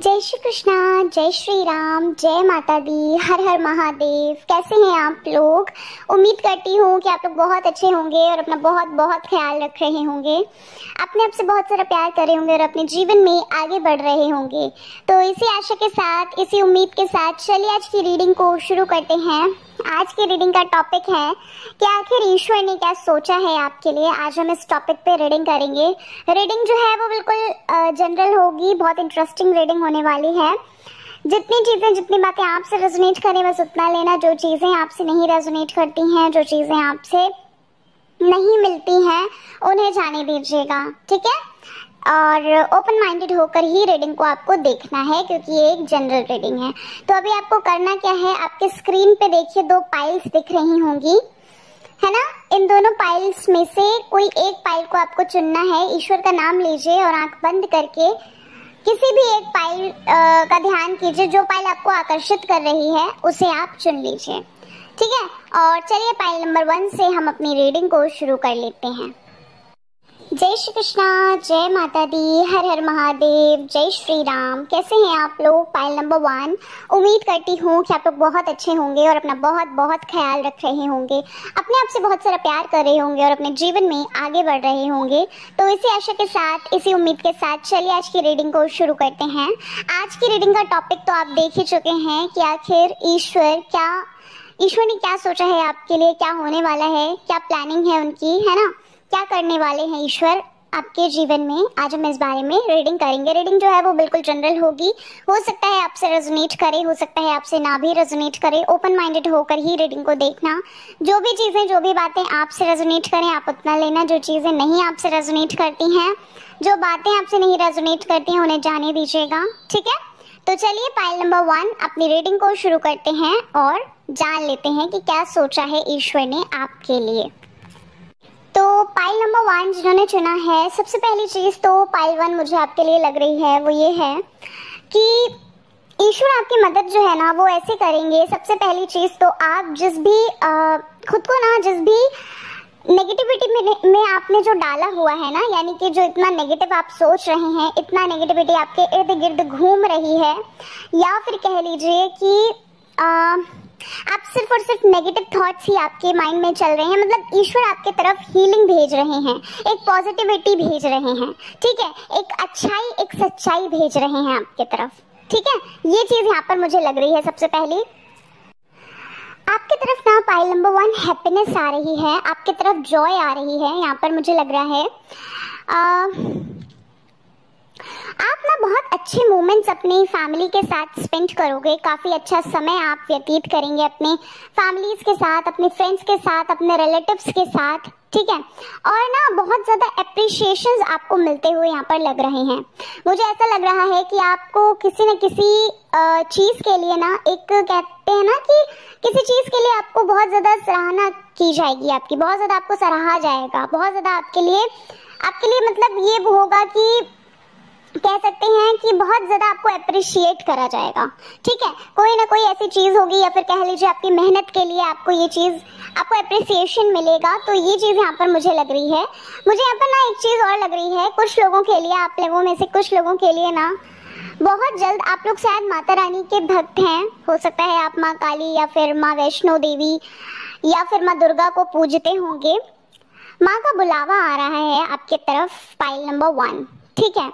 जय श्री कृष्णा, जय श्री राम, जय माता दी, हर हर महादेव। कैसे हैं आप लोग? उम्मीद करती हूँ कि आप लोग बहुत अच्छे होंगे और अपना बहुत बहुत ख्याल रख रहे होंगे, अपने आप से बहुत सारा प्यार कर रहे होंगे और अपने जीवन में आगे बढ़ रहे होंगे। तो इसी आशा के साथ, इसी उम्मीद के साथ चलिए आज की रीडिंग को शुरू करते हैं। आज की रीडिंग का टॉपिक है कि आखिर ईश्वर ने क्या सोचा है आपके लिए। आज हम इस टॉपिक पे रीडिंग करेंगे। रीडिंग जो है वो बिल्कुल जनरल होगी, बहुत इंटरेस्टिंग रीडिंग होने वाली है। जितनी बातें आपसे रेजोनेट करें बस उतना लेना। जो चीज़ें आपसे नहीं रेजोनेट करती हैं, जो चीज़ें आपसे नहीं मिलती हैं, उन्हें जाने दीजिएगा, ठीक है। और ओपन माइंडेड होकर ही रीडिंग को आपको देखना है, क्योंकि ये एक जनरल रीडिंग है। तो अभी आपको करना क्या है, आपके स्क्रीन पे देखिए 2 पाइल्स दिख रही होंगी, है ना। इन दोनों पाइल्स में से कोई एक पाइल को आपको चुनना है। ईश्वर का नाम लीजिए और आंख बंद करके किसी भी एक पाइल का ध्यान कीजिए। जो पाइल आपको आकर्षित कर रही है उसे आप चुन लीजिए, ठीक है। और चलिए पाइल नंबर 1 से हम अपनी रीडिंग को शुरू कर लेते हैं। जय श्री कृष्णा, जय माता दी, हर हर महादेव, जय श्री राम। कैसे हैं आप लोग? Pile number 1। उम्मीद करती हूँ कि आप लोग बहुत अच्छे होंगे और अपना बहुत बहुत ख्याल रख रहे होंगे, अपने आप से बहुत सारा प्यार कर रहे होंगे और अपने जीवन में आगे बढ़ रहे होंगे। तो इसी आशा के साथ, इसी उम्मीद के साथ चलिए आज की रीडिंग को शुरू करते हैं। आज की रीडिंग का टॉपिक तो आप देख ही चुके हैं कि आखिर ईश्वर ने क्या सोचा है आपके लिए, क्या होने वाला है, क्या प्लानिंग है उनकी, है ना। क्या करने वाले हैं ईश्वर आपके जीवन में, आज हम इस बारे में रीडिंग करेंगे। रीडिंग जो है वो बिल्कुल जनरल होगी। हो सकता है आपसे रेजोनेट करे, हो सकता है आपसे ना भी रेजोनेट करे। ओपन माइंडेड होकर ही रीडिंग को देखना। जो भी चीज़ें, जो भी बातें आपसे रेजोनेट करें आप उतना लेना। जो चीज़ें नहीं आपसे रेजोनेट करती हैं, जो बातें आपसे नहीं रेजोनेट करती हैं, उन्हें जाने दीजिएगा, ठीक है। तो चलिए पाइल नंबर 1 अपनी रीडिंग को शुरू करते हैं और जान लेते हैं कि क्या सोचा है ईश्वर ने आपके लिए। तो पाइल नंबर 1 जिन्होंने चुना है, सबसे पहली चीज़ तो पाइल 1 मुझे आपके लिए लग रही है वो ये है कि ईश्वर आपकी मदद जो है ना वो ऐसे करेंगे। सबसे पहली चीज़ तो आप जिस भी खुद को ना, जिस भी नेगेटिविटी में आपने जो डाला हुआ है ना, यानी कि जो इतना नेगेटिव आप सोच रहे हैं, इतना नेगेटिविटी आपके इर्द गिर्द घूम रही है, या फिर कह लीजिए कि आप सिर्फ और सिर्फ नेगेटिव थॉट्स ही आपके माइंड में चल रहे हैं। मतलब ईश्वर आपके तरफ हीलिंग भेज रहे हैं, एक पॉजिटिविटी भेज रहे हैं, ठीक है। एक अच्छाई, एक सच्चाई भेज रहे हैं आपके तरफ, ठीक है। ये चीज़ यहाँ पर मुझे लग रही है। सबसे पहले आपके तरफ ना पाइल नंबर 1 हैप्पीनेस आ रही है, आपके तरफ जॉय आ रही है। यहाँ पर मुझे लग रहा है आप ना बहुत अच्छे मोमेंट्स अपनी फैमिली के साथ स्पेंड करोगे। काफ़ी अच्छा समय आप व्यतीत करेंगे अपने फैमिलीज के साथ, अपने फ्रेंड्स के साथ, अपने रिलेटिव्स के साथ, ठीक है। और ना बहुत ज़्यादा एप्रिशिएशंस आपको मिलते हुए यहाँ पर लग रहे हैं। मुझे ऐसा लग रहा है कि आपको किसी न किसी चीज़ के लिए ना, एक कहते हैं ना कि किसी चीज़ के लिए आपको बहुत ज़्यादा सराहना की जाएगी, आपकी बहुत ज़्यादा आपको सराहा जाएगा, बहुत ज़्यादा आपके लिए मतलब ये होगा कि कह सकते हैं कि बहुत ज़्यादा आपको अप्रिशिएट करा जाएगा, ठीक है। कोई ना कोई ऐसी चीज़ होगी, या फिर कह लीजिए आपकी मेहनत के लिए आपको ये चीज़, आपको अप्रिसिएशन मिलेगा। तो ये चीज़ यहाँ पर मुझे लग रही है। मुझे यहाँ पर ना एक चीज़ और लग रही है, कुछ लोगों के लिए, आप लोगों में से कुछ लोगों के लिए ना बहुत जल्द, आप लोग शायद माता रानी के भक्त हैं। हो सकता है आप माँ काली या फिर माँ वैष्णो देवी या फिर माँ दुर्गा को पूजते होंगे। माँ का बुलावा आ रहा है आपके तरफ, पाइल नंबर 1, ठीक है।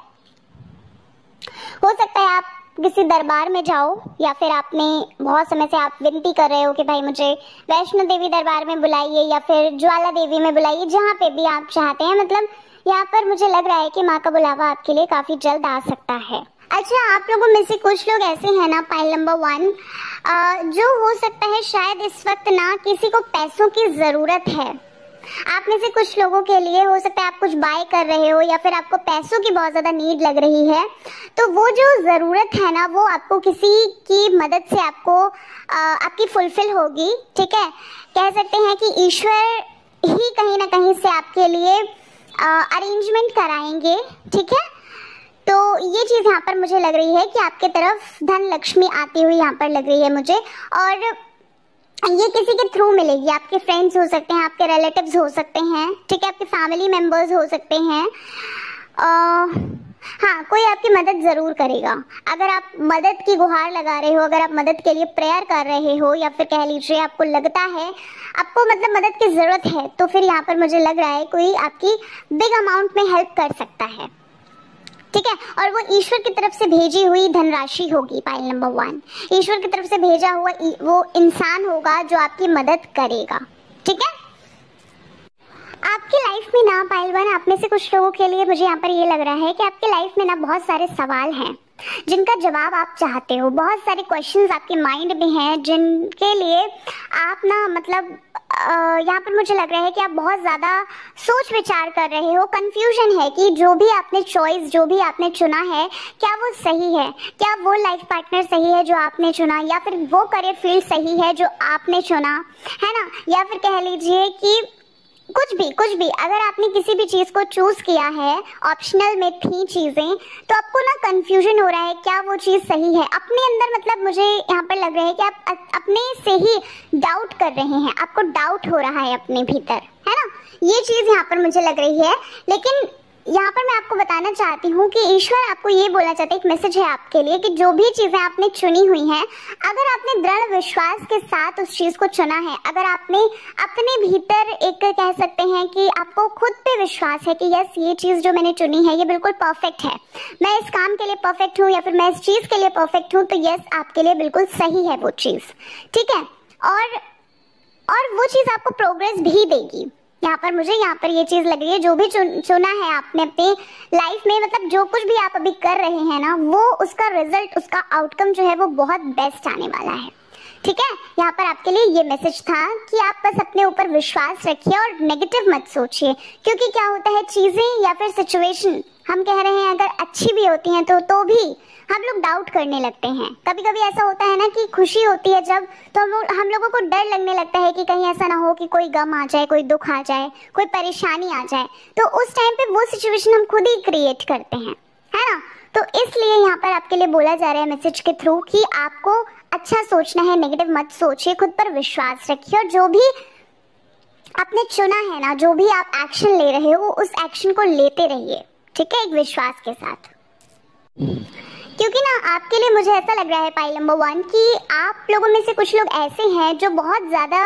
हो सकता है आप किसी दरबार में जाओ, या फिर आपने बहुत समय से आप विनती कर रहे हो कि भाई मुझे वैष्णो देवी दरबार में बुलाइए या फिर ज्वाला देवी में बुलाइए, जहाँ पे भी आप चाहते हैं। मतलब यहाँ पर मुझे लग रहा है कि माँ का बुलावा आपके लिए काफ़ी जल्द आ सकता है। अच्छा, आप लोगों में से कुछ लोग ऐसे हैं ना, पाइल नंबर 1, जो हो सकता है शायद इस वक्त ना किसी को पैसों की ज़रूरत है। आप में से कुछ लोगों के लिए हो सकता है आप कुछ बाय कर रहे हो, या फिर आपको पैसों की बहुत ज़्यादा नीड लग रही है। तो वो जो ज़रूरत है ना, वो आपको किसी की मदद से आपकी फुलफिल होगी, ठीक है। कह सकते हैं कि ईश्वर ही कहीं ना कहीं से आपके लिए अरेंजमेंट कराएंगे, ठीक है। तो ये चीज़ यहाँ पर मुझे लग रही है कि आपके तरफ धन लक्ष्मी आती हुई यहाँ पर लग रही है मुझे, और ये किसी के थ्रू मिलेगी। आपके फ्रेंड्स हो सकते हैं, आपके रिलेटिव्स हो सकते हैं, ठीक है, आपके फैमिली मेंबर्स हो सकते हैं। हाँ, कोई आपकी मदद जरूर करेगा। अगर आप मदद की गुहार लगा रहे हो, अगर आप मदद के लिए प्रेयर कर रहे हो, या फिर कह लीजिए आपको लगता है आपको मतलब मदद की जरूरत है, तो फिर यहाँ पर मुझे लग रहा है कोई आपकी बिग अमाउंट में हेल्प कर सकता है, ठीक है। और वो ईश्वर की तरफ से भेजी हुई धनराशि होगी। पाइल नंबर 1, ईश्वर की तरफ से भेजा हुआ वो इंसान होगा जो आपकी मदद करेगा, ठीक है। आपकी लाइफ में ना पाइल 1, आप में से कुछ लोगों के लिए मुझे यहाँ पर ये लग रहा है कि आपकी लाइफ में ना बहुत सारे सवाल हैं जिनका जवाब आप चाहते हो, बहुत सारे क्वेश्चंस आपके माइंड में हैं जिनके लिए आप ना मतलब यहाँ पर मुझे लग रहा है कि आप बहुत ज़्यादा सोच विचार कर रहे हो। कंफ्यूजन है कि जो भी आपने चॉइस, जो भी आपने चुना है, क्या वो सही है, क्या वो लाइफ पार्टनर सही है जो आपने चुना, या फिर वो करियर फील्ड सही है जो आपने चुना, है ना। या फिर कह लीजिए कि कुछ भी अगर आपने किसी भी चीज़ को चूज़ किया है, ऑप्शनल में थी चीज़ें, तो आपको ना कंफ्यूजन हो रहा है क्या वो चीज़ सही है। अपने अंदर मतलब मुझे यहाँ पर लग रहा है कि आप अपने से ही डाउट कर रहे हैं, आपको डाउट हो रहा है अपने भीतर, है ना। ये चीज़ यहाँ पर मुझे लग रही है। लेकिन यहाँ पर मैं आपको बताना चाहती हूँ कि ईश्वर आपको ये बोलना चाहते हैं, एक मैसेज है आपके लिए कि जो भी चीज़ें आपने चुनी हुई हैं, अगर आपने दृढ़ विश्वास के साथ उस चीज़ को चुना है, अगर आपने अपने भीतर एक कह सकते हैं कि आपको खुद पे विश्वास है कि यस ये चीज़ जो मैंने चुनी है ये बिल्कुल परफेक्ट है, मैं इस काम के लिए परफेक्ट हूँ, या फिर मैं इस चीज़ के लिए परफेक्ट हूँ, तो यस आपके लिए बिल्कुल सही है वो चीज़, ठीक है। और वो चीज़ आपको प्रोग्रेस भी देगी। यहाँ पर मुझे यहाँ पर ये चीज़ लग रही है, जो भी चुना है आपने अपनी लाइफ में, मतलब जो कुछ भी आप अभी कर रहे हैं ना, वो उसका रिजल्ट, उसका आउटकम जो है वो बहुत बेस्ट आने वाला है, ठीक है। यहाँ पर आपके लिए ये मैसेज था कि आप बस अपने ऊपर विश्वास रखिए और नेगेटिव मत सोचिए, क्योंकि क्या होता है चीज़ें या फिर सिचुएशन हम कह रहे हैं अगर अच्छी भी होती हैं तो भी हम लोग डाउट करने लगते हैं। कभी कभी ऐसा होता है ना कि खुशी होती है जब, तो हम लोगों को डर लगने लगता है कि कहीं ऐसा ना हो कि कोई गम आ जाए, कोई दुख आ जाए, कोई परेशानी आ जाए, तो उस टाइम पे वो सिचुएशन हम खुद ही क्रिएट करते हैं, है ना। तो इसलिए यहाँ पर आपके लिए बोला जा रहा है मैसेज के थ्रू कि आपको अच्छा सोचना है, नेगेटिव मत सोचिए, खुद पर विश्वास रखिए, और जो भी आपने चुना है ना, जो भी आप एक्शन ले रहे हो, उस एक्शन को लेते रहिए, ठीक है, एक विश्वास के साथ। क्योंकि ना आपके लिए मुझे ऐसा लग रहा है पाइल नंबर 1 कि आप लोगों में से कुछ लोग ऐसे हैं जो बहुत ज़्यादा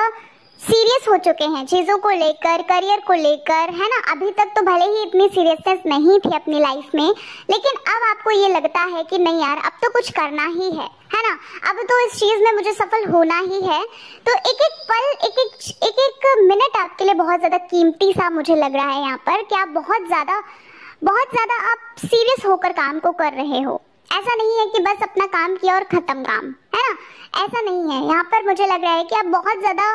सीरियस हो चुके हैं चीज़ों को लेकर, करियर को लेकर, है ना। अभी तक तो भले ही इतनी सीरियसनेस नहीं थी अपनी लाइफ में, लेकिन अब आपको ये लगता है कि नहीं यार अब तो कुछ करना ही है ना, अब तो इस चीज़ में मुझे सफल होना ही है। तो एक एक पल, एक एक मिनट आपके लिए बहुत ज़्यादा कीमती सा मुझे लग रहा है यहाँ पर, कि आप बहुत ज़्यादा आप सीरियस होकर काम को कर रहे हो। ऐसा नहीं है कि बस अपना काम किया और ख़त्म काम, है ना, ऐसा नहीं है। यहाँ पर मुझे लग रहा है कि आप बहुत ज़्यादा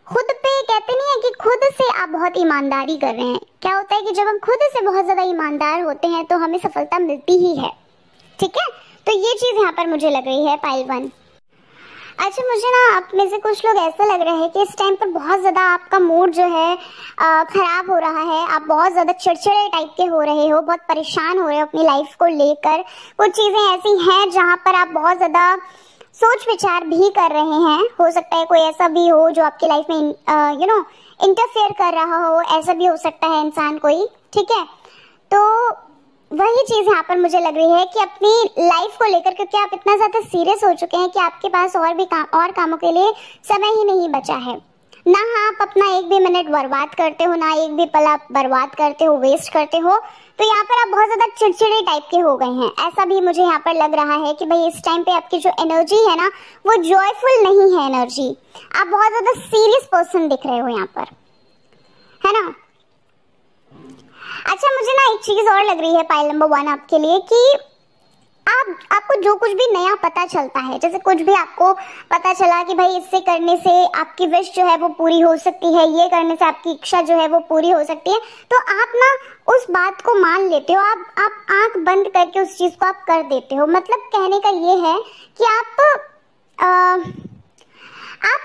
खुद पे, कहते नहीं है कि खुद से आप बहुत ईमानदारी कर रहे हैं। क्या होता है कि जब हम खुद से बहुत ज़्यादा ईमानदार होते हैं तो हमें सफलता मिलती ही है, ठीक है। तो ये चीज़ यहाँ पर मुझे लग रही है पाइल 1। अच्छा, मुझे ना आप में से कुछ लोग ऐसा लग रहा है कि इस टाइम पर बहुत ज़्यादा आपका मूड जो है ख़राब हो रहा है, आप बहुत ज़्यादा चिड़चिड़े टाइप के हो रहे हो, बहुत परेशान हो रहे हो अपनी लाइफ को लेकर। कुछ चीज़ें ऐसी हैं जहाँ पर आप बहुत ज़्यादा सोच विचार भी कर रहे हैं। हो सकता है कोई ऐसा भी हो जो आपकी लाइफ में इंटरफेयर कर रहा हो, ऐसा भी हो सकता है इंसान कोई, ठीक है। तो वही चीज़ यहाँ पर मुझे लग रही है कि अपनी लाइफ को लेकर, क्योंकि आप इतना ज़्यादा सीरियस हो चुके हैं कि आपके पास और कामों के लिए समय ही नहीं बचा है। ना आप अपना एक भी मिनट बर्बाद करते हो, ना एक भी पल आप बर्बाद करते हो, वेस्ट करते हो। तो यहाँ पर आप बहुत ज़्यादा चिड़चिड़े टाइप के हो गए हैं, ऐसा भी मुझे यहाँ पर लग रहा है कि भाई इस टाइम पे आपकी जो एनर्जी है ना वो जॉयफुल नहीं है एनर्जी। आप बहुत ज़्यादा सीरियस पर्सन दिख रहे हो यहाँ पर, है ना। अच्छा, मुझे ना एक चीज़ और लग रही है पाइल नंबर 1 आपके लिए कि आपको जो कुछ भी नया पता चलता है, जैसे कुछ भी आपको पता चला कि भाई इससे करने से आपकी विश जो है वो पूरी हो सकती है, ये करने से आपकी इच्छा जो है वो पूरी हो सकती है, तो आप ना उस बात को मान लेते हो, आप आंख बंद करके उस चीज़ को आप कर देते हो। मतलब कहने का ये है कि आप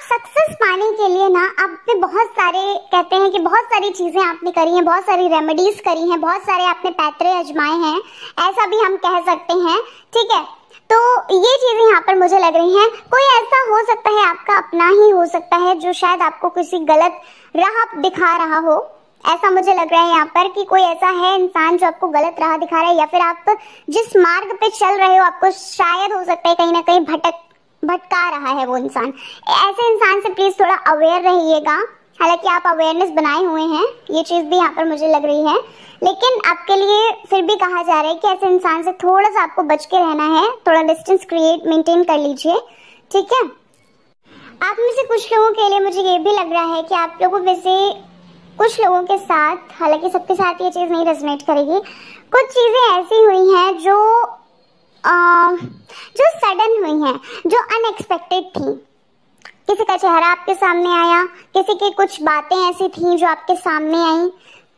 सक्सेस पाने के लिए ना आपने बहुत सारे, कहते हैं कि बहुत सारी चीज़ें आपने करी हैं, बहुत सारी रेमेडीज करी हैं, बहुत सारे आपने पैतरे आजमाए हैं, ऐसा भी हम कह सकते हैं, ठीक है। तो ये चीज़ें यहाँ पर मुझे लग रही हैं। कोई ऐसा हो सकता है आपका अपना ही हो सकता है जो शायद आपको किसी गलत राह दिखा रहा हो, ऐसा मुझे लग रहा है यहाँ पर कि कोई ऐसा है इंसान जो आपको गलत राह दिखा रहा है, या फिर आप जिस मार्ग पे चल रहे हो आपको शायद हो सकता है कहीं ना कहीं भटका रहा है वो इंसान। ऐसे इंसान से प्लीज थोड़ा अवेयर रहिएगा। हालांकि आप अवेयरनेस बनाए हुए हैं, ये चीज भी यहाँ पर मुझे लग रही है, लेकिन आपके लिए फिर भी कहा जा रहा है कि ऐसे इंसान से थोड़ा सा आपको बच के रहना है, थोड़ा डिस्टेंस मेंटेन कर लीजिए, ठीक है। आप में से कुछ लोगों के लिए मुझे ये भी लग रहा है कि आप लोगों में से कुछ लोगों के साथ, हालांकि सबके साथ ये चीज नहीं रेजोनेट करेगी, कुछ चीजें ऐसी हुई हैं जो सडन हुई हैं, जो अनएक्सपेक्टेड थी। किसी का चेहरा आपके सामने आया, किसी की कुछ बातें ऐसी थी जो आपके सामने आई,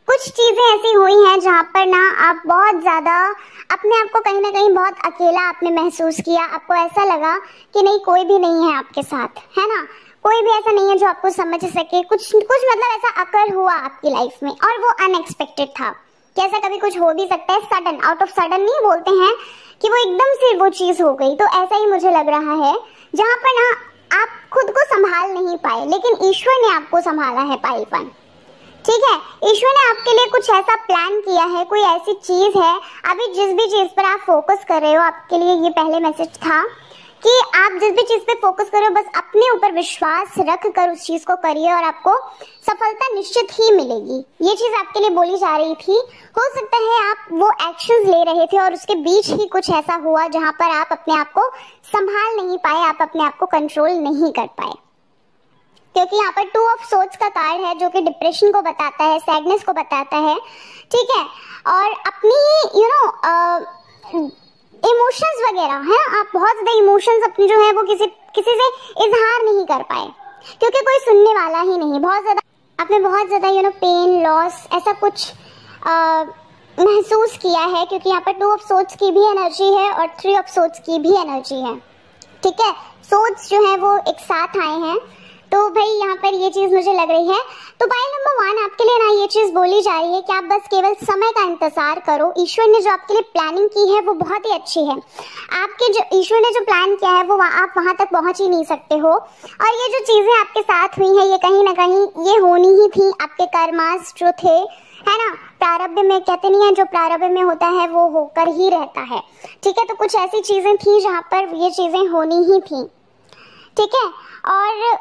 कुछ चीजें ऐसी हुई हैं जहाँ पर ना आप बहुत ज्यादा अपने आप को कहीं ना कहीं बहुत अकेला आपने महसूस किया। आपको ऐसा लगा कि नहीं, कोई भी नहीं है आपके साथ, है ना, कोई भी ऐसा नहीं है जो आपको समझ सके। कुछ मतलब ऐसा अकर हुआ आपकी लाइफ में और वो अनएक्सपेक्टेड था। कैसा कभी कुछ हो भी सकता है, सडन, आउट ऑफ सडन नहीं बोलते हैं कि वो एकदम से वो चीज हो गई। तो ऐसा ही मुझे लग रहा है जहाँ पर ना आप खुद को संभाल नहीं पाए, लेकिन ईश्वर ने आपको संभाला है पाइलवन, ठीक है। ईश्वर ने आपके लिए कुछ ऐसा प्लान किया है, कोई ऐसी चीज है। अभी जिस भी चीज पर आप फोकस कर रहे हो, आपके लिए ये पहले मैसेज था कि आप जिस भी चीज पे फोकस करो बस अपने ऊपर विश्वास रख कर उस चीज को करिए और आपको सफलता निश्चित ही मिलेगी। ये चीज आपके लिए बोली जा रही थी। हो सकता है आप वो एक्शंस ले रहे थे और उसके बीच ही कुछ ऐसा हुआ जहां पर आप अपने आप को संभाल नहीं पाए, आप अपने आप को कंट्रोल नहीं कर पाए, क्योंकि यहाँ पर 2 ऑफ सोर्ड्स का कार्ड है जो कि डिप्रेशन को बताता है, सैडनेस को बताता है, ठीक है। और अपनी इमोशंस वगैरह है, आप बहुत ज्यादा इमोशंस अपनी जो है वो किसी से इजहार नहीं कर पाए, क्योंकि कोई सुनने वाला ही नहीं। बहुत ज्यादा आपने बहुत ज्यादा पेन, लॉस, ऐसा कुछ महसूस किया है, क्योंकि यहाँ पर 2 ऑफ सोर्ड्स की भी एनर्जी है और 3 ऑफ सोर्ड्स की भी एनर्जी है, ठीक है। सोर्ड्स जो है वो एक साथ आए हैं, तो भाई यहाँ पर ये चीज मुझे लग रही है। तो पाइल नंबर 1 आपके लिए ना ये चीज बोली जा रही है कि आप बस केवल समय का इंतजार करो। ईश्वर ने जो आपके लिए प्लानिंग की है वो बहुत ही अच्छी है। आपके जो ईश्वर ने जो प्लान किया है वो आप वहां तक पहुंच ही नहीं सकते हो। और ये जो चीजें आपके साथ हुई है ये कहीं ना कहीं ये होनी ही थी। आपके कर्मास जो थे, है ना, प्रारब्ध में कहते नहीं है, जो प्रारब्ध में होता है वो होकर ही रहता है, ठीक है। तो कुछ ऐसी चीजें थी जहाँ पर ये चीजें होनी ही थी, ठीक है। और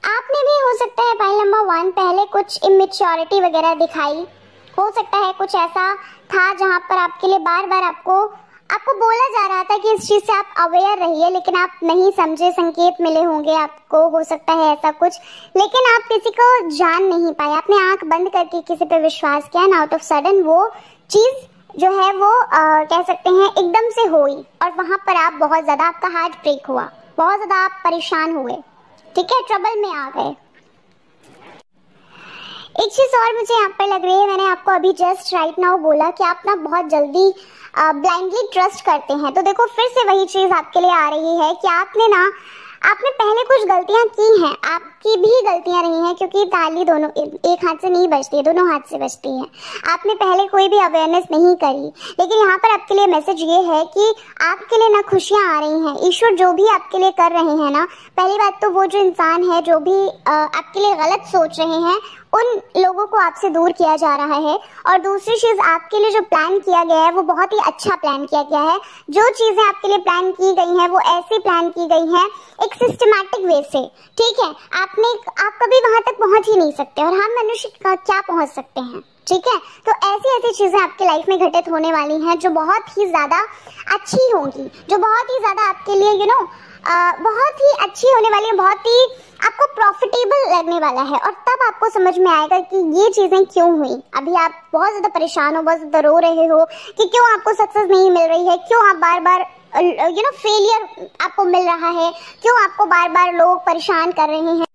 आपने भी हो सकता है पाइल नंबर 1 पहले कुछ इमेच्योरिटी वगैरह दिखाई, हो सकता है कुछ ऐसा था जहां पर आपके लिए बार बार आपको बोला जा रहा था कि इस चीज से आप अवेयर रहिए, लेकिन आप नहीं समझे, संकेत मिले होंगे आपको, हो सकता है ऐसा कुछ, लेकिन आप किसी को जान नहीं पाए। आपने आंख बंद करके किसी पे विश्वास किया ना, आउट ऑफ सडन वो चीज जो है वो कह सकते हैं एकदम से हुई और वहां पर आप बहुत ज्यादा, आपका हार्ट ब्रेक हुआ, बहुत ज्यादा आप परेशान हुए, ठीक है, ट्रबल में आ गए। एक चीज और मुझे यहाँ पर लग रही है, मैंने आपको अभी जस्ट राइट नाउ बोला कि आप ना बहुत जल्दी ब्लाइंडली ट्रस्ट करते हैं, तो देखो फिर से वही चीज आपके लिए आ रही है कि आपने पहले कुछ गलतियां की हैं, आपकी भी गलतियां रही हैं, क्योंकि ताली दोनों एक हाथ से नहीं बजती है, दोनों हाथ से बजती है। आपने पहले कोई भी अवेयरनेस नहीं करी, लेकिन यहाँ पर आपके लिए मैसेज ये है कि आपके लिए ना खुशियां आ रही हैं। ईश्वर जो भी आपके लिए कर रहे हैं ना, पहली बात तो वो जो इंसान है जो भी आपके लिए गलत सोच रहे हैं उन लोगों को आपसे दूर किया जा रहा है, और दूसरी चीज आपके लिए जो प्लान किया गया है वो बहुत ही अच्छा प्लान किया गया है। जो चीजें आपके लिए प्लान की गई हैं वो ऐसी प्लान की गई हैं एक सिस्टमैटिक वे से, ठीक है। आप कभी वहां तक पहुंच ही नहीं सकते, और हम मनुष्य क्या पहुंच सकते हैं, ठीक है। तो ऐसी चीजें आपके लाइफ में घटित होने वाली हैं जो बहुत ही ज्यादा अच्छी होंगी, जो बहुत ही ज्यादा आपके लिए बहुत ही अच्छी होने वाली है, बहुत ही आपको प्रॉफिटेबल लगने वाला है। और तब आपको समझ में आएगा कि ये चीजें क्यों हुई। अभी आप बहुत ज्यादा परेशान हो, बहुत ज्यादा रो रहे हो कि क्यों आपको सक्सेस नहीं मिल रही है, क्यों आप बार बार फेलियर आपको मिल रहा है, क्यों आपको बार बार लोग परेशान कर रहे हैं।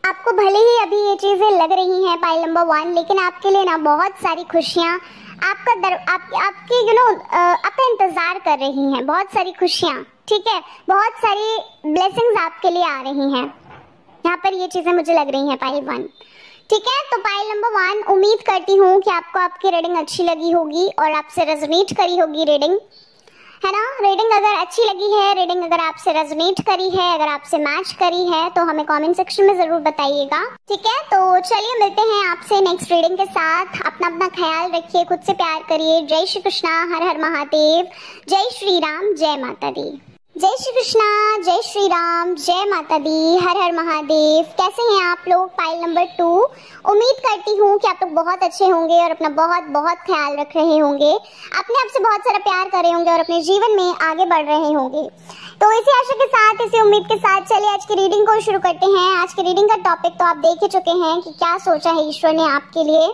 आपको भले ही अभी ये चीजें लग रही हैं पाइल नंबर 1, लेकिन आपके लिए ना बहुत सारी खुशियां आपका इंतजार कर रही हैं, बहुत सारी खुशियां, ठीक है, बहुत सारी ब्लेसिंग्स आपके लिए आ रही हैं। यहाँ पर ये चीजें मुझे लग रही हैं पाइल 1, ठीक है। तो पाइल नंबर 1, उम्मीद करती हूँ कि आपको आपकी रीडिंग अच्छी लगी होगी और आपसे रेजोनेट करी होगी रीडिंग। है ना। रीडिंग अगर अच्छी लगी है, रीडिंग अगर आपसे रेजोनेट करी है, अगर आपसे मैच करी है तो हमें कमेंट सेक्शन में जरूर बताइएगा। ठीक है, तो चलिए मिलते हैं आपसे नेक्स्ट रीडिंग के साथ। अपना अपना ख्याल रखिए, खुद से प्यार करिए। जय श्री कृष्णा, हर हर महादेव, जय श्री राम, जय माता दी। जय श्री कृष्णा, जय श्री राम, जय माता दी, हर हर महादेव। कैसे हैं आप लोग? Pile number 2। उम्मीद करती हूँ कि आप लोग बहुत अच्छे होंगे और अपना बहुत बहुत ख्याल रख रहे होंगे, अपने आप से बहुत सारा प्यार कर रहे होंगे और अपने जीवन में आगे बढ़ रहे होंगे। तो इसी आशा के साथ, इसी उम्मीद के साथ चलिए आज की रीडिंग को शुरू करते हैं। आज की रीडिंग का टॉपिक तो आप देख ही चुके हैं कि क्या सोचा है ईश्वर ने आपके लिए,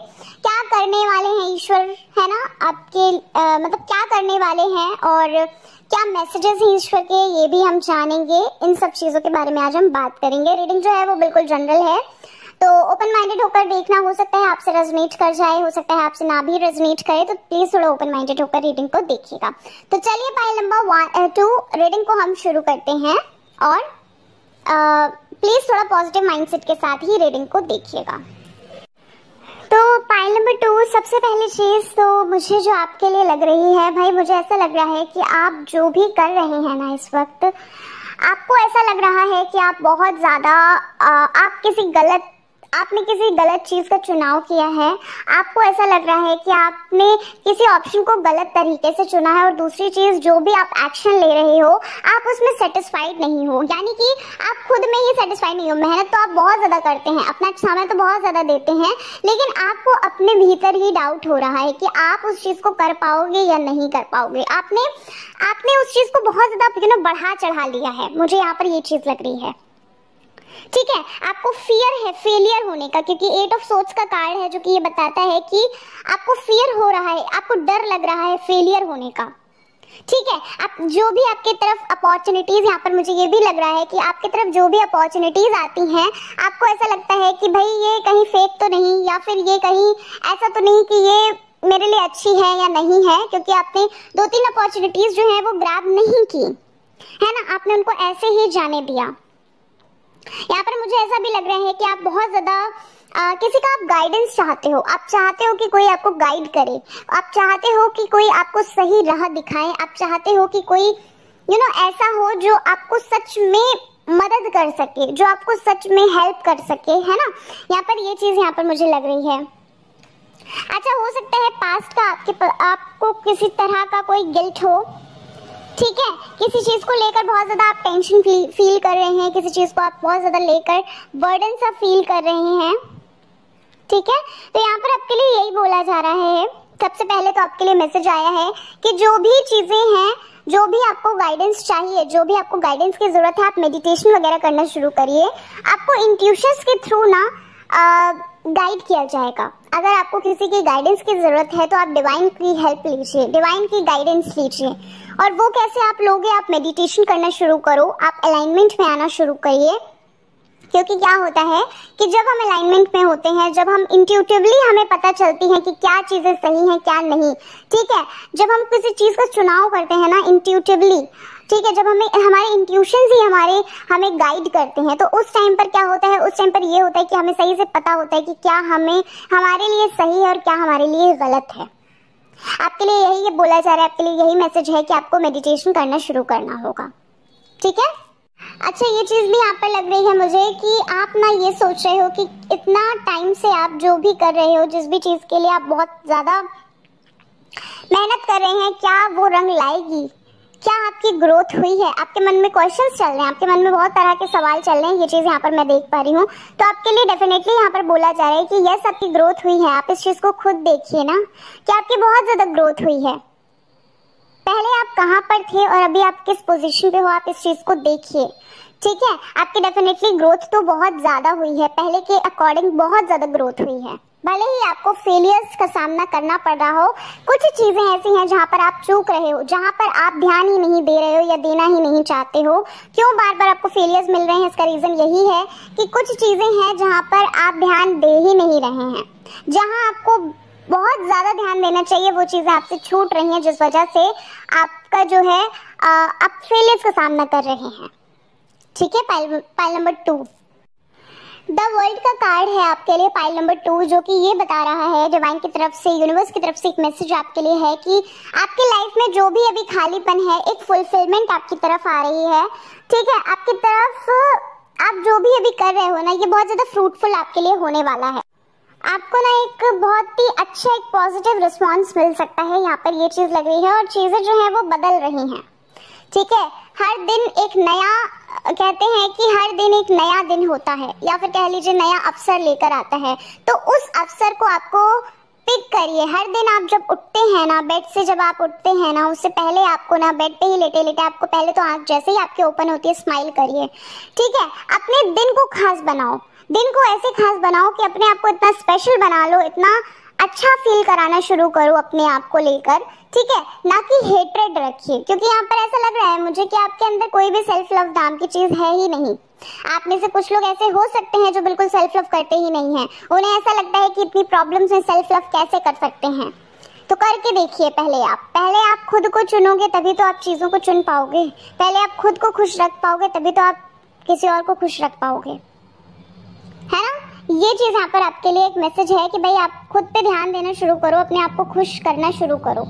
क्या करने वाले हैं ईश्वर, है ना, आपके मतलब क्या करने वाले हैं और क्या मैसेजेस हैं ईश्वर के, ये भी हम जानेंगे। इन सब चीजों के बारे में आज हम बात करेंगे। रीडिंग जो है वो बिल्कुल जनरल है, तो ओपन माइंडेड होकर देखना। हो सकता है आपसे रेजोनेट कर जाए, हो सकता है आपसे ना भी रेजोनेट करे, तो प्लीज थोड़ा ओपन माइंडेड होकर रीडिंग को देखिएगा। तो चलिए पाइल नंबर 2 रीडिंग को हम शुरू करते हैं और प्लीज थोड़ा पॉजिटिव माइंडसेट के साथ ही रीडिंग को देखिएगा। तो पाइल नंबर 2, सबसे पहली चीज तो मुझे जो आपके लिए लग रही है भाई, मुझे ऐसा लग रहा है कि आप जो भी कर रहे हैं ना इस वक्त, आपको ऐसा लग रहा है कि आप बहुत ज्यादा आपने किसी गलत चीज का चुनाव किया है। आपको ऐसा लग रहा है कि आपने किसी ऑप्शन को गलत तरीके से चुना है और दूसरी चीज जो भी आप एक्शन ले रहे हो आप उसमें सेटिस्फाइड नहीं हो, यानी कि आप खुद में ही सेटिस्फाइड नहीं हो। मेहनत तो आप बहुत ज्यादा करते हैं, अपना समय तो बहुत ज्यादा देते हैं, लेकिन आपको अपने भीतर ही डाउट हो रहा है कि आप उस चीज को कर पाओगे या नहीं कर पाओगे। आपने उस चीज को बहुत ज्यादा बढ़ा चढ़ा लिया है, मुझे यहाँ पर ये चीज लग रही है। ठीक है, आपको फियर है फेलियर होने का, क्योंकि 8 ऑफ सोर्ड्स का कार्ड है जो कि ये बताता है कि आपको फियर हो रहा है, आपको डर लग रहा है फेलियर होने का। ठीक है, आप जो भी आपके तरफ अपॉर्चुनिटीज, यहाँ पर मुझे ये भी लग रहा है कि आपकी तरफ जो भी अपॉर्चुनिटीज आती हैं, आपको ऐसा लगता है कि भाई ये कहीं फेक तो नहीं, या फिर ये कहीं ऐसा तो नहीं कि ये मेरे लिए अच्छी है या नहीं है, क्योंकि आपने 2-3 अपॉर्चुनिटीज जो है वो ग्रैब नहीं की, है ना, आपने उनको ऐसे ही जाने दिया। यहाँ पर मुझे ऐसा भी लग रहा है कि आप बहुत ज्यादा किसी का आप गाइडेंस चाहते हो, आप चाहते हो कि कोई आपको गाइड करे, आप चाहते हो कि कोई आपको सही राह दिखाए, आप चाहते हो कि कोई ऐसा हो जो आपको सच में मदद कर सके, जो आपको सच में हेल्प कर सके, है ना। यहाँ पर ये चीज यहाँ पर मुझे लग रही है। अच्छा, हो सकता है पास्ट का आपको किसी तरह का कोई गिल्ट हो। ठीक है, किसी चीज को लेकर बहुत ज्यादा आप टेंशन फील कर रहे हैं, किसी चीज को आप बहुत ज्यादा लेकर बर्डन सा फील कर रहे हैं। ठीक है, तो यहाँ पर आपके लिए यही बोला जा रहा है। सबसे पहले तो आपके लिए मैसेज आया है कि जो भी चीजें हैं, जो भी आपको गाइडेंस चाहिए, जो भी आपको गाइडेंस की जरूरत है, आप मेडिटेशन वगैरह करना शुरू करिए। आपको इंट्यूशंस के थ्रू ना गाइड किया जाएगा। अगर आपको किसी की गाइडेंस की जरूरत है तो आप डिवाइन की हेल्प लीजिए, डिवाइन की गाइडेंस लीजिए। और वो कैसे आप लोगे? आप मेडिटेशन करना शुरू करो, आप अलाइनमेंट में आना शुरू करिए। क्योंकि क्या होता है कि जब हम अलाइनमेंट में होते हैं, जब हम इंट्यूटिवली हमें पता चलती है कि क्या चीजें सही हैं क्या नहीं। ठीक है, जब हम किसी चीज का चुनाव करते हैं ना इंट्यूटिवली, ठीक है, जब हमारे इंट्यूशंस ही हमें गाइड करते हैं, तो उस टाइम पर क्या होता है, उस टाइम पर ये होता है कि हमें सही से पता होता है कि क्या हमारे लिए सही है और क्या हमारे लिए गलत है। आपके लिए यही बोला जा रहा है, आपके लिए यही मैसेज है कि आपको मेडिटेशन करना शुरू करना होगा। ठीक है, अच्छा, ये चीज भी यहाँ पर लग रही है मुझे कि आप ना ये सोच रहे हो कि इतना टाइम से आप जो भी कर रहे हो, जिस भी चीज के लिए आप बहुत ज्यादा मेहनत कर रहे हैं, क्या वो रंग लाएगी, क्या आपकी ग्रोथ हुई है? आपके मन में क्वेश्चंस चल रहे हैं, आपके मन में बहुत तरह के सवाल चल रहे हैं, ये चीज यहाँ पर मैं देख पा रही हूँ। तो आपके लिए डेफिनेटली यहाँ पर बोला जा रहा है कि यस, आपकी ग्रोथ हुई है। आप इस चीज को खुद देखिए ना कि आपकी बहुत ज्यादा ग्रोथ हुई है। पहले आप कहाँ पर थे और अभी आप किस पोजीशन पे हो, आप इस चीज को देखिए। ठीक है, आपकी डेफिनेटली ग्रोथ तो बहुत ज्यादा हुई है, पहले के अकॉर्डिंग बहुत ज्यादा ग्रोथ हुई है। भले ही आपको फेलियर्स का सामना करना पड़ रहा हो, कुछ चीजें ऐसी हैं जहाँ पर आप चूक रहे हो, जहाँ पर आप ध्यान ही नहीं दे रहे हो या देना ही नहीं चाहते हो। क्यों बार बार आपको फेलियर्स मिल रहे हैं? इसका रीजन यही है कि कुछ चीजें हैं जहाँ पर आप ध्यान दे ही नहीं रहे हैं, जहाँ आपको बहुत ज्यादा ध्यान देना चाहिए, वो चीजें आपसे छूट रही हैं, जिस वजह से आपका जो है आप फेलियर्स का सामना कर रहे हैं। ठीक है, पाइल नंबर 2। द वर्ल्ड का कार्ड है आपके लिए पाइल नंबर 2, जो कि ये बता रहा है डिवाइन की तरफ से, यूनिवर्स की तरफ से एक मैसेज आपके लिए है कि आपकी लाइफ में जो भी अभी खालीपन है, एक फुलफिलमेंट आपकी तरफ आ रही है। ठीक है, आपकी तरफ आप जो भी अभी कर रहे हो ना, ये बहुत ज्यादा फ्रूटफुल आपके लिए होने वाला है। आपको ना एक बहुत ही अच्छा एक पॉजिटिव रिस्पॉन्स मिल सकता है, यहाँ पर ये चीज लग रही है, और चीजें जो है वो बदल रही हैं। ठीक है, हर दिन एक नया, कहते हैं कि हर दिन एक नया दिन होता है, या फिर कह लीजिए नया अवसर लेकर आता है। तो उस अवसर को आपको पिक करिए। हर दिन आप जब उठते हैं ना, बेड से जब आप उठते हैं ना, उससे पहले आपको ना बेड पे ही लेटे लेटे आपको पहले तो आंख जैसे ही आपकी ओपन होती है स्माइल करिए। ठीक है, अपने दिन को खास बनाओ, दिन को ऐसे खास बनाओ कि अपने आप को इतना स्पेशल बना लो, इतना अच्छा फील कराना शुरू करो अपने आप को लेकर। ठीक है, ना कि हेट्रेड रखिए, क्योंकि यहाँ पर ऐसा लग रहा है मुझे कि आपके अंदर कोई भी सेल्फ लव नाम की चीज है ही नहीं। आप में से कुछ लोग ऐसे हो सकते हैं जो बिल्कुल सेल्फ लव करते ही नहीं हैं। उन्हें ऐसा लगता है कि इतनी प्रॉब्लम्स में सेल्फ लव कैसे कर सकते हैं। तो करके देखिए, पहले आप खुद को चुनोगे तभी तो आप चीजों को चुन पाओगे। पहले आप खुद को खुश रख पाओगे तभी तो आप किसी और को खुश रख पाओगे, है ना। ये चीज यहाँ पर आपके लिए एक मैसेज है कि भाई आप खुद पे ध्यान देना शुरू करो, अपने आप को खुश करना शुरू करो।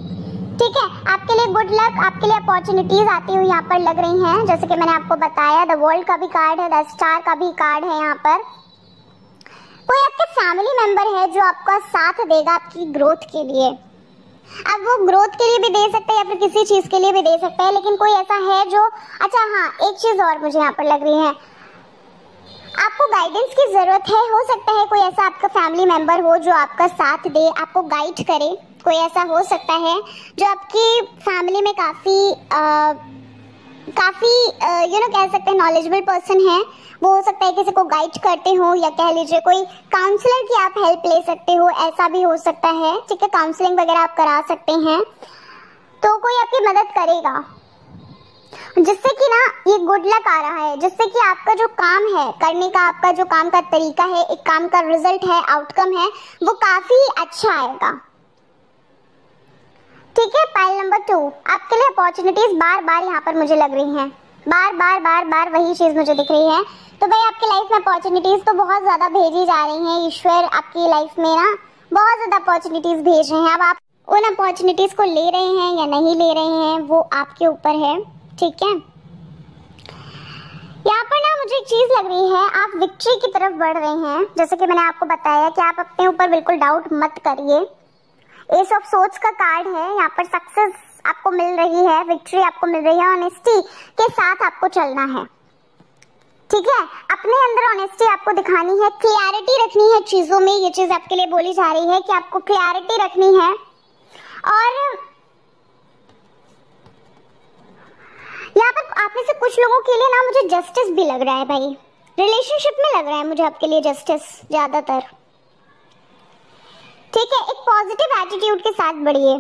ठीक है, आपके लिए गुड लक, आपके लिए अपॉर्चुनिटीज आती हुई यहाँ पर लग रही हैं। जैसे कि मैंने आपको बताया, द वर्ल्ड का भी कार्ड है, द स्टार का भी कार्ड है। यहाँ पर कोई आपके फैमिली मेंबर है जो आपका साथ देगा आपकी ग्रोथ के लिए। अब वो ग्रोथ के लिए भी दे सकता है या फिर किसी चीज के लिए भी दे सकता है, लेकिन कोई ऐसा है जो, अच्छा हाँ, एक चीज और मुझे यहाँ पर लग रही है, आपको गाइडेंस की जरूरत है। हो सकता है कोई ऐसा आपका फैमिली मेंबर हो जो आपका साथ दे, आपको गाइड करे। कोई ऐसा हो सकता है जो आपकी फैमिली में काफी कह सकते हैं नॉलेजेबल पर्सन है। वो हो सकता है किसी को गाइड करते हो, या कह लीजिए कोई काउंसलर की आप हेल्प ले सकते हो, ऐसा भी हो सकता है। ठीक है, काउंसलिंग वगैरह आप करा सकते हैं, तो कोई आपकी मदद करेगा, जिससे कि ना ये गुड लक आ रहा है, जिससे कि आपका जो काम है करने का, आपका जो काम का तरीका है, एक काम का रिजल्ट है, आउटकम है, वो काफी अच्छा आएगा। ठीक है, पाइल नंबर 2 आपके लिए अपॉर्चुनिटीज बार बार यहाँ पर मुझे लग रही हैं, बार वही चीज मुझे दिख रही है। तो भाई आपकी लाइफ में अपॉर्चुनिटीज तो बहुत ज्यादा भेजी जा रही हैं, ईश्वर आपकी लाइफ में ना बहुत ज्यादा अपॉर्चुनिटीज भेज रहे हैं। अब आप उन अपॉर्चुनिटीज को ले रहे हैं या नहीं ले रहे हैं, वो आपके ऊपर है। ठीक है, यहाँ पर ना मुझे एक चीज लग रही है, आप विक्ट्री की तरफ बढ़ रहे हैं। जैसे कि मैंने आपको बताया कि आप अपने ऊपर बिल्कुल डाउट मत करिए। एस ऑफ सोर्ड्स का कार्ड है, यहाँ पर सक्सेस आपको मिल रही है, विक्ट्री आपको मिल रही है। ऑनेस्टी के साथ आपको चलना है। ठीक है, अपने अंदर ऑनेस्टी आपको दिखानी है, क्लियरिटी रखनी है चीजों में। ये चीज आपके लिए बोली जा रही है कि आपको क्लियरिटी रखनी है। और यहाँ पर आप में से कुछ लोगों के लिए ना मुझे जस्टिस भी लग रहा है भाई, रिलेशनशिप में लग रहा है मुझे आपके लिए जस्टिस ज्यादातर। ठीक है, एक पॉजिटिव एटीट्यूड के साथ बढ़िए।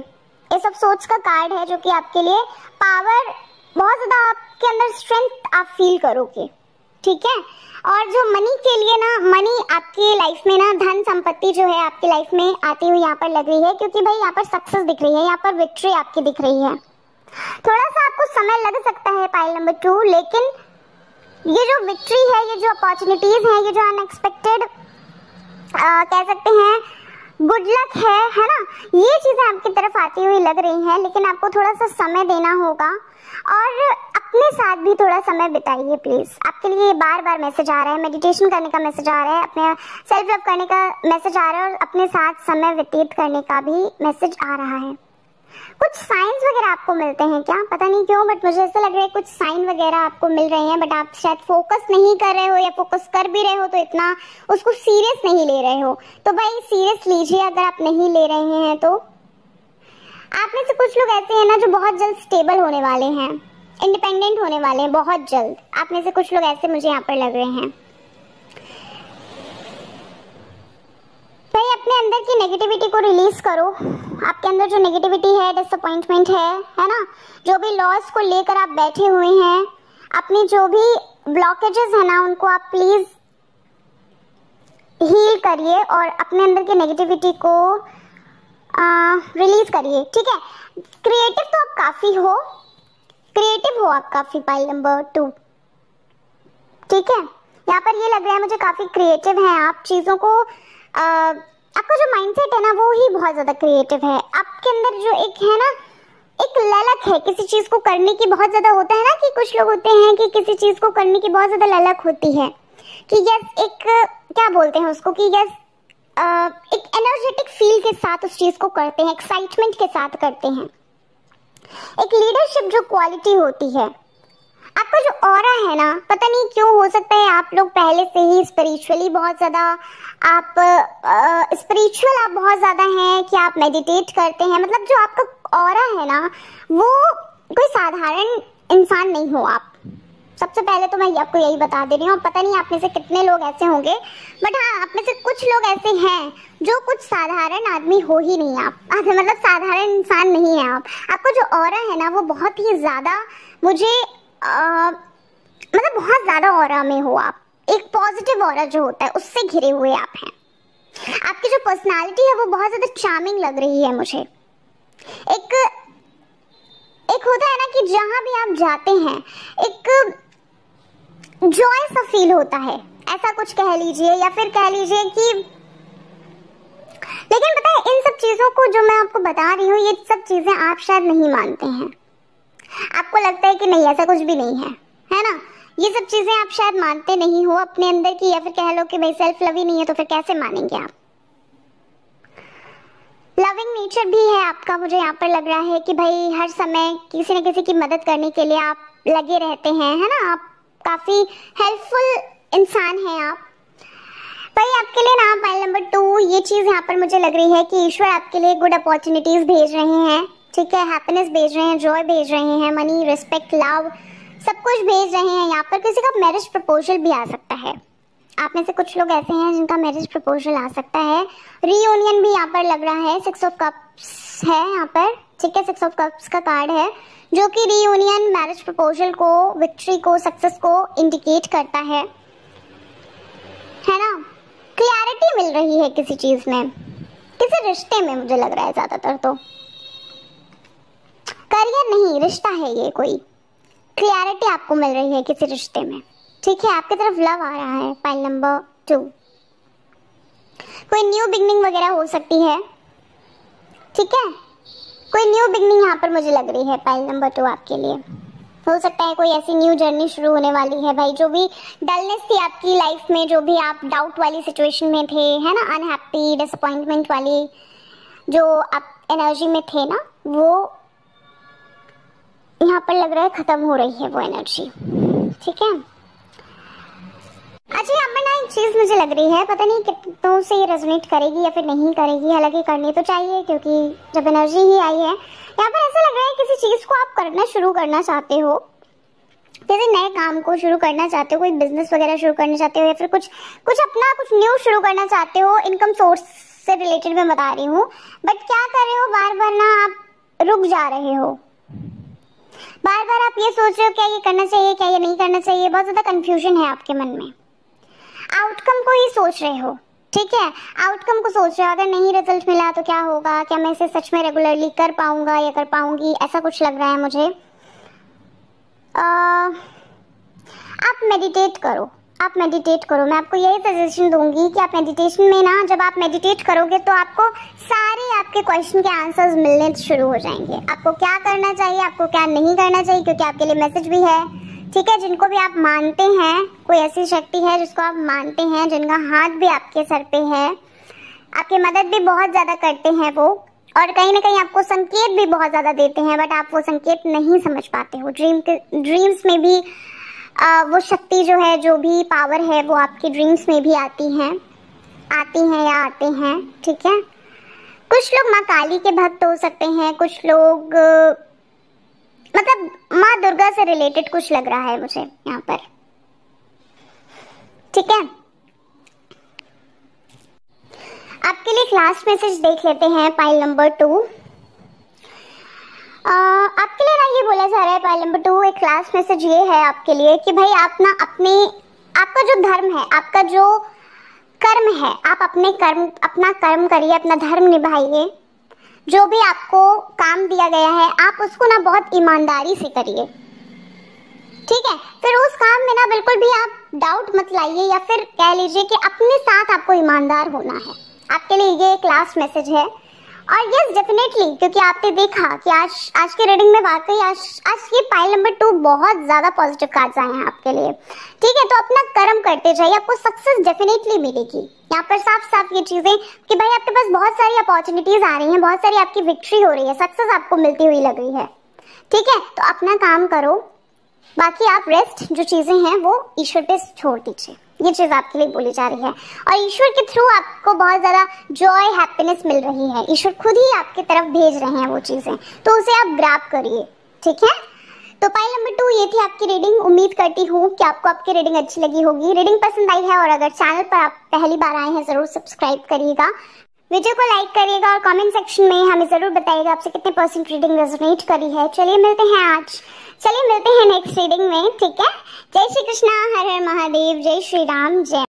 ये सब सोच का कार्ड है जो कि आपके लिए पावर, बहुत ज्यादा आपके अंदर स्ट्रेंथ आप फील करोगे। ठीक है, और जो मनी के लिए ना, मनी आपकी लाइफ में ना, धन संपत्ति जो है आपकी लाइफ में आती हुई यहाँ पर लग रही है, क्योंकि भाई यहाँ पर सक्सेस दिख रही है, यहाँ पर विक्ट्री आपकी दिख रही है। थोड़ा सा आपको समय लग सकता है पाइल नंबर 2, लेकिन ये जो विक्ट्री है, ये जो अपॉर्चुनिटीज है, ये जो अनएक्सपेक्टेड कह सकते हैं गुड लक है ना, ये चीजें आपकी तरफ आती हुई लग रही हैं। लेकिन आपको थोड़ा सा समय देना होगा और अपने साथ भी थोड़ा समय बिताइए प्लीज। आपके लिए बार बार मैसेज आ रहा है, मेडिटेशन करने का मैसेज आ रहा है, अपने सेल्फ लव करने का मैसेज आ रहा है, और अपने साथ समय व्यतीत करने का भी मैसेज आ रहा है। कुछ साइंस वगैरह आपको मिलते हैं क्या, पता नहीं क्यों, बट मुझे ऐसा लग रहा है कुछ साइन वगैरह आपको मिल रहे हैं, बट आप शायद फोकस नहीं कर रहे हो, या फोकस कर भी रहे हो तो इतना उसको सीरियस नहीं ले रहे हो। तो भाई सीरियस लीजिए, अगर आप नहीं ले रहे हैं तो। आप में से कुछ लोग ऐसे हैं ना जो बहुत जल्द स्टेबल होने वाले हैं, इंडिपेंडेंट होने वाले हैं बहुत जल्द। आप में से कुछ लोग ऐसे मुझे यहाँ पर लग रहे हैं। भाई अपने अंदर की नेगेटिविटी को रिलीज करो। आपके अंदर जो नेगेटिविटी है, डिसअपॉइंटमेंट है ना, जो भी लॉस को लेकर आप बैठे हुए हैं, अपनी जो भी ब्लॉकेजेस है ना, उनको आप प्लीज हील करिए और अपने अंदर की नेगेटिविटी को रिलीज करिए। ठीक है, क्रिएटिव तो आप काफी हो, क्रिएटिव हो आप काफी, पाइल नंबर 2। ठीक है, यहाँ पर ये लग रहा है मुझे काफी क्रिएटिव हैं आप। चीजों को आपका जो माइंडसेट है ना वो ही बहुत ज्यादा क्रिएटिव है। आपके अंदर जो एक है ना, एक ललक है किसी चीज को करने की। बहुत ज्यादा होता है ना कि कुछ लोग होते हैं कि किसी चीज को करने की बहुत ज्यादा ललक होती है कि यस, एक क्या बोलते हैं उसको कि यस, एक एनर्जेटिक फील के साथ उस चीज को करते हैं, एक्साइटमेंट के साथ करते हैं। एक लीडरशिप जो क्वालिटी होती है, आपका जो ऑरा है ना, पता नहीं क्यों, हो सकता है आप लोग पहले से ही स्पिरिचुअली बहुत ज्यादा आप स्पिरिचुअल आप बहुत ज्यादा हैं कि आप मेडिटेट करते हैं। मतलब जो आपका ऑरा है ना वो कोई साधारण इंसान नहीं हो आप। सबसे पहले तो मैं आपको यही बता दे रही हूँ। पता नहीं आप में से कितने लोग ऐसे होंगे, बट हाँ, आप में से कुछ लोग ऐसे हैं जो कुछ साधारण आदमी हो ही नहीं आप। मतलब साधारण इंसान नहीं है आप। आपका जो ऑरा है ना वो बहुत ही ज्यादा, मुझे मतलब बहुत ज्यादा ऑरा में हो आप। एक पॉजिटिव ऑरा जो होता है उससे घिरे हुए आप हैं। आपकी जो पर्सनालिटी है वो बहुत ज्यादा चार्मिंग लग रही है मुझे। एक होता है ना कि जहां भी आप जाते हैं एक जॉय सा फील होता है, ऐसा कुछ कह लीजिए, या फिर कह लीजिए कि, लेकिन पता है इन सब चीजों को जो मैं आपको बता रही हूँ, ये सब चीजें आप शायद नहीं मानते हैं। आपको लगता है कि नहीं ऐसा कुछ भी नहीं है ना? ये सब चीजें आप शायद मानते नहीं हो अपने अंदर की, या फिर कह लो कि भाई सेल्फ लव ही नहीं है, तो फिर कैसे मानेंगे आप? लविंग नेचर भी है आपका। मुझे यहाँ पर लग रहा है कि भाई हर समय किसी न किसी की मदद करने के लिए आप लगे रहते हैं, है ना? आप काफी हेल्पफुल इंसान हैं आप। भाई आपके लिए ना पाइल नंबर 2 ये चीज यहाँ पर मुझे लग रही है कि ईश्वर आपके लिए गुड अपॉर्चुनिटीज भेज रहे हैं, ठीक है, हैप्पीनेस भेज रहे हैं, जॉय भेज रहे हैं, मनी, रिस्पेक्ट, लव, सब कुछ भेज रहे हैं। यहाँ पर किसी का मैरिज प्रपोजल भी आ सकता है। आप में से कुछ लोग ऐसे हैं जिनका मैरिज प्रपोजल आ सकता है। रीयूनियन भी यहाँ पर लग रहा है। 6 ऑफ कप्स है यहाँ पर, ठीक है, 6 ऑफ कप्स का कार्ड है जो कि रीयूनियन, मैरिज प्रपोजल को, विक्ट्री को, सक्सेस को इंडिकेट करता है ना? क्लैरिटी मिल रही है किसी चीज में, किसी रिश्ते में, मुझे लग रहा है ज्यादातर तो करियर नहीं, रिश्ता है ये कोई। क्लैरिटी आपको मिल रही है किसी रिश्ते में, ठीक है। आपकी तरफ लव आ रहा है। पाइल नंबर 2 कोई न्यू बिगनिंग वगैरह हो सकती है, ठीक है, कोई न्यू बिगनिंग यहाँ पर मुझे लग रही है। पाइल नंबर 2 आपके लिए हो सकता है कोई ऐसी न्यू जर्नी शुरू होने वाली है। भाई जो भी डलनेस थी आपकी लाइफ में, जो भी आप डाउट वाली सिचुएशन में थे, है ना, अनहैप्पी, डिसअपॉइंटमेंट वाली जो आप एनर्जी में थे ना, वो यहाँ पर लग रहा है खत्म हो रही है वो एनर्जी, ठीक है। अच्छा यहाँ पर ना एक चीज मुझे लग रही है, पता नहीं कितनों से ये रेजोनेट करेगी या फिर नहीं करेगी, हालांकि करनी तो चाहिए क्योंकि जब एनर्जी ही आई है। यहाँ पर ऐसा लग रहा है किसी चीज को आप करना शुरू करना चाहते हो, किसी नए काम को शुरू करना चाहते हो, कोई बिजनेस वगैरह शुरू करना चाहते हो, या फिर कुछ अपना कुछ न्यू शुरू करना चाहते हो। इनकम सोर्स से रिलेटेड मैं बता रही हूँ, बट क्या कर रहे हो, बार बार ना आप रुक जा रहे हो, बार बार आप ये सोच रहे हो क्या ये करना चाहिए, क्या ये नहीं करना चाहिए। बहुत ज्यादा कंफ्यूजन है आपके मन में। आउटकम को ही सोच रहे हो, ठीक है, आउटकम को सोच रहे हो। अगर नहीं रिजल्ट मिला तो क्या होगा, क्या मैं इसे सच में रेगुलरली कर पाऊंगा या कर पाऊंगी, ऐसा कुछ लग रहा है मुझे। आप मेडिटेट करो, आप मेडिटेट करो। मैं आपको यही सजेशन दूंगी कि आप मेडिटेशन में ना, जब आप मेडिटेट करोगे तो आपको सारे आपके क्वेश्चन के आंसर्स मिलने शुरू हो जाएंगे। आपको क्या करना चाहिए, आपको क्या नहीं करना चाहिए, क्योंकि आपके लिए मैसेज भी है, ठीक है। जिनको भी आप मानते हैं, कोई ऐसी शक्ति है जिसको आप मानते हैं, जिनका हाथ भी आपके सर पे है, आपकी मदद भी बहुत ज्यादा करते हैं वो, और कहीं ना कहीं आपको संकेत भी बहुत ज्यादा देते हैं, बट आप वो संकेत नहीं समझ पाते हो। ड्रीम्स में भी वो शक्ति जो है, जो भी पावर है, वो आपकी ड्रीम्स में भी आती हैं या आते हैं, ठीक है। कुछ लोग माँ काली के भक्त हो सकते हैं, कुछ लोग मतलब माँ दुर्गा से रिलेटेड कुछ लग रहा है मुझे यहाँ पर, ठीक है। आपके लिए क्लास मैसेज देख लेते हैं। पाइल नंबर 2 आपके लिए ना ये बोला जा रहा है, पाइल नंबर 2 एक क्लास मैसेज ये है आपके लिए कि भाई आप ना आपका जो धर्म है, आपका जो कर्म है, आप अपना कर्म करिए, अपना धर्म निभाइए। जो भी आपको काम दिया गया है आप उसको ना बहुत ईमानदारी से करिए, ठीक है। फिर उस काम में ना बिल्कुल भी आप डाउट मत लाइए, या फिर कह लीजिए कि अपने साथ आपको ईमानदार होना है। आपके लिए ये एक लास्ट मैसेज है। और यस डेफिनेटली, क्योंकि आपने देखा कि आज की रीडिंग में वाकई आज ये पाइल नंबर 2 बहुत ज्यादा पॉजिटिव कार्ड्स आए हैं आपके लिए। ठीक है, तो अपना कर्म करते जाइए, आपको सक्सेस डेफिनेटली मिलेगी। यहाँ पर साफ साफ ये चीजें कि भाई आपके पास बहुत सारी अपॉर्चुनिटीज आ रही हैं, बहुत सारी आपकी विक्ट्री हो रही है, सक्सेस आपको मिलती हुई लग रही है। ठीक है, तो अपना काम करो, बाकी आप रेस्ट जो चीजें हैं वो ईश्वर पे छोड़ दीजिए। ये चीज आपके लिए बोली जा रही है, और ईश्वर के थ्रू आपको बहुत ज्यादा जॉय हैप्पीनेस मिल रही है। ईश्वर खुद ही आपकी तरफ भेज रहे हैं वो चीजें, तो उसे आप ग्रैब करिए। ठीक है, तो पाइल नंबर 2 ये थी आपकी रीडिंग। उम्मीद करती हूँ कि आपको आपकी रीडिंग अच्छी लगी होगी, रीडिंग पसंद आई है, और अगर चैनल पर आप पहली बार आए हैं जरूर सब्सक्राइब करिएगा, वीडियो को लाइक करिएगा, और कमेंट सेक्शन में हमें जरूर बताइएगा आपसे कितने % रीडिंग रेजोनेट करी है। चलिए मिलते हैं नेक्स्ट रीडिंग में। ठीक है, जय श्री कृष्णा, हर हर महादेव, जय श्री राम, जय